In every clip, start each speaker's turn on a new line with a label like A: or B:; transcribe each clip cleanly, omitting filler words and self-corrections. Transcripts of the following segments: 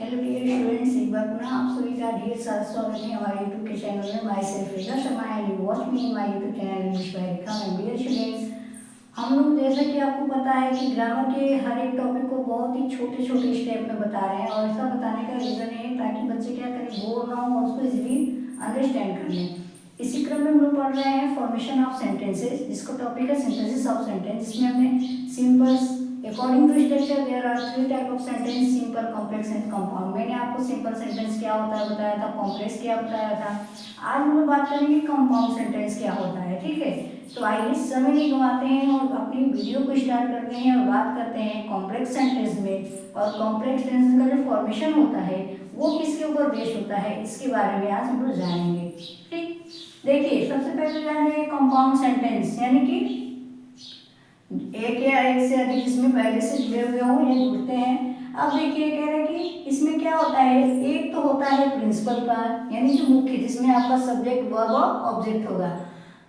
A: Hello dear students, एक बार पुनः आप सभी का ढेर सारा स्वागत है हमारे यूट्यूब के चैनल में। Myself Rekha Sharma and you watch me in my YouTube channel English by Rekha. Dear students, हम लोग जैसा कि आपको पता है कि ग्रामर के हर एक टॉपिक को बहुत ही छोटे छोटे स्टेप में बता रहे हैं, और ऐसा बताने का रीज़न है ताकि बच्चे क्या करें, बोर ना हो और उसको इजीली अंडरस्टैंड कर लें। इसी क्रम में हम लोग पढ़ रहे हैं फॉर्मेशन ऑफ सेंटेंसेस, जिसका टॉपिक है सिंथेसिस ऑफ सेंटेंस। इसमें हमने simple according to structure there are three type of sentence, simple, complex and compound. मैंने आपको सिंपल सेंटेंस क्या होता है बताया था, कॉम्प्लेक्स क्या बताया था। आज हम लोग बात करेंगे कंपाउंड सेंटेंस क्या होता है। ठीक है, तो आइए समय नहीं गंवाते हैं और अपनी वीडियो को स्टार्ट करते हैं और बात करते हैं कॉम्प्लेक्स सेंटेंस में। और कॉम्प्लेक्स सेंटेंस का जो फॉर्मेशन होता है वो किसके ऊपर बेस्ड होता है, इसके बारे में आज हम लोग जानेंगे। ठीक, देखिए सबसे पहले जानेंगे कंपाउंड सेंटेंस, यानी कि एक या एक से अधिक जिसमें पहले से जुड़े हुए हों या जुड़ते हैं। अब देखिए कह रहे हैं कि इसमें क्या होता है, एक तो होता है प्रिंसिपल पार्ट, यानी जो मुख्य, जिसमें आपका सब्जेक्ट वर्ब और ऑब्जेक्ट होगा।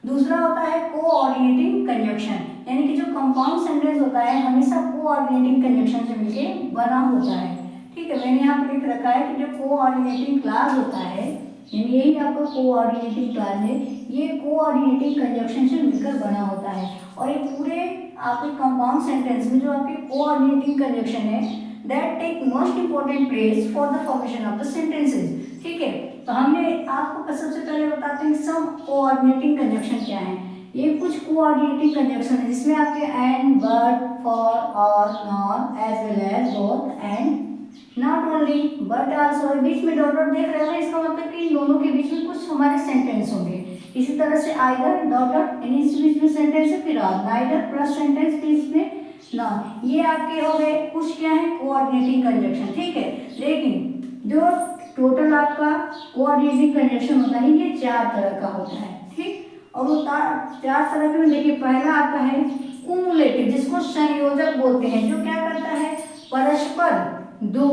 A: दूसरा होता है कोऑर्डिनेटिंग कंजक्शन, यानी कि जो कंपाउंड सेंटेंस होता है हमेशा कोऑर्डिनेटिंग कंजक्शन से मिलकर बना होता है। ठीक है, मैंने यहाँ पर लिख रखा है कि जो कोऑर्डिनेटिंग क्लास होता है, यानी यही आपका कोऑर्डिनेटिंग क्लास है, ये कोऑर्डिनेटिंग कंजक्शन से मिलकर बना होता है। और ये पूरे आपके कंपाउंड सेंटेंस में जो आपके कोऑर्डिनेटिंग कंजक्शन है that take most important place for the formation of the sentences. ठीक है, तो हमने आपको सबसे पहले बताते हैं सम कोऑर्डिनेटिंग कंजक्शन क्या है। ये कुछ कोऑर्डिनेटिंग कंजक्शन है जिसमें आपके एंड, बट, फॉर, और, not, as well as, both, and, not only, but also, बीच में डॉट डॉट देख रहे हो, इसका मतलब कि इन दोनों के बीच में कुछ हमारे सेंटेंस होंगे। इसी तरह से आइदर, डॉट डॉट, यानी इस बीच में सेंटेंस है, फिर नाइदर प्लस सेंटेंस फिर इसमें नॉट, ये आपके हो गए कुछ क्या है कोऑर्डिनेटिंग कंजक्शन। ठीक है, लेकिन जो टोटल आपका कोऑर्डिनेटिंग कंजक्शन होता है ये 4 तरह का होता है। ठीक, और वो 4 तरह के, देखिए पहला आपका है कुमुलेटिव, जिसको संयोजक बोलते हैं, जो क्या करता है परस्पर दो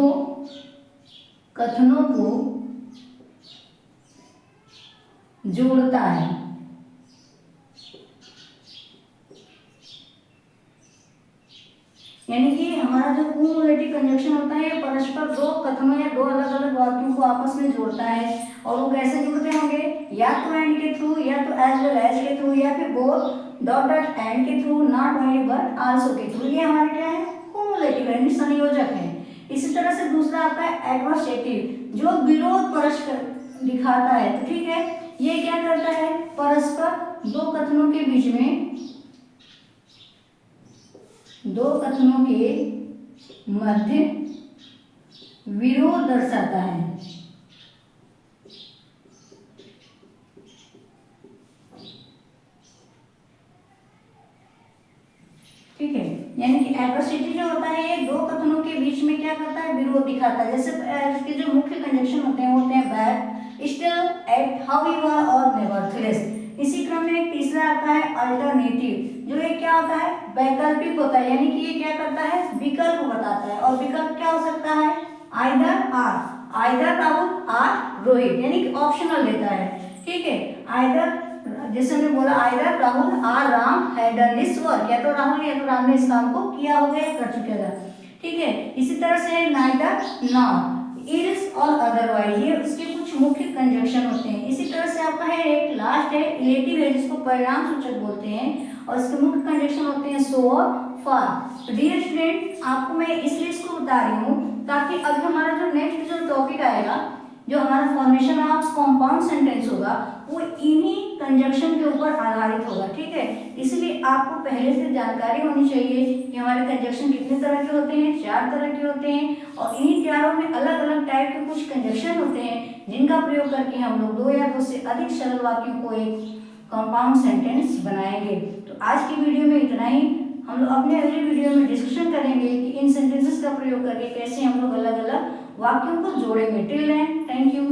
A: कथनों को जोड़ता है। यानी कि हमारा जो कुमुलेटिव कंजक्शन होता है परस्पर दो कथनों या दो अलग अलग वाक्यों को आपस में जोड़ता है। और वो कैसे जुड़ते होंगे, या तो एंड के थ्रू, या तो एज वेल एज के थ्रू, या फिर बोथ डॉट डॉट एंड के through, not only but also के थ्रू। ये हमारे क्या है कुमुलेटिव यानी संयोजक है। इसी तरह से दूसरा आपका है एडवर्सेटिव, जो विरोध परस्पर दिखाता है। तो ठीक है, ये क्या करता है परस्पर दो कथनों के बीच में, दो कथनों के मध्य विरोध दर्शाता है। ठीक है, यानी कि एडवर्सिटी जो होता है ये दो कथनों के बीच में क्या करता है विरोध दिखाता है। जैसे इसके जो मुख्य कंजक्शन होते हैं बैड, स्टिल, एट, हाउएवर और नेवरथलेस। इसी क्रम में एक तीसरा आता है अल्टरनेटिव, जो ये क्या होता है वैकल्पिक होता है, यानी कि ये क्या करता है विकल्प बताता है। और विकल्प क्या हो सकता है either or, either Rahul or Rohit, यानी कि ऑप्शनल लेता है। ठीक है, आइदर, जैसे हमने बोला either Rahul or Ram had done this work, या तो राहुल या तो राम ने इस काम को किया हो गया कर चुके हैं। ठीक है, इसी तरह से नाइदर, नॉट, इज और अदरवाइज, ये इसके कुछ मुख्य कंजक्शन होते हैं। इसी तरह से आपका है एक लास्ट है इलेटिव है, जिसको परिणाम सूचक बोलते हैं, और इसके मुख्य कंजक्शन होते हैं सो और फॉर। डियर स्टूडेंट, आपको मैं इसलिए इसको बता रही हूँ ताकि अभी हमारा जो नेक्स्ट जो टॉपिक आएगा, जो हमारा फॉर्मेशन ऑफ कंपाउंड सेंटेंस होगा, वो इन्हीं कंजक्शन के ऊपर आधारित होगा। ठीक है, इसलिए आपको पहले से जानकारी होनी चाहिए कि हमारे कंजक्शन कितने तरह के होते हैं, 4 तरह के होते हैं, और इन्हीं चारों में अलग अलग टाइप के कुछ कंजक्शन होते हैं जिनका प्रयोग करके हम लोग 2 या 2 से अधिक सरल वाक्यों को एक कंपाउंड सेंटेंस बनाएंगे। तो आज की वीडियो में इतना ही। हम लोग अपने अगले वीडियो में डिस्कशन करेंगे कि इन सेंटेंसेस का प्रयोग करके कैसे हम लोग अलग अलग वाक्यों को जोड़ेंगे। Till then, thank you.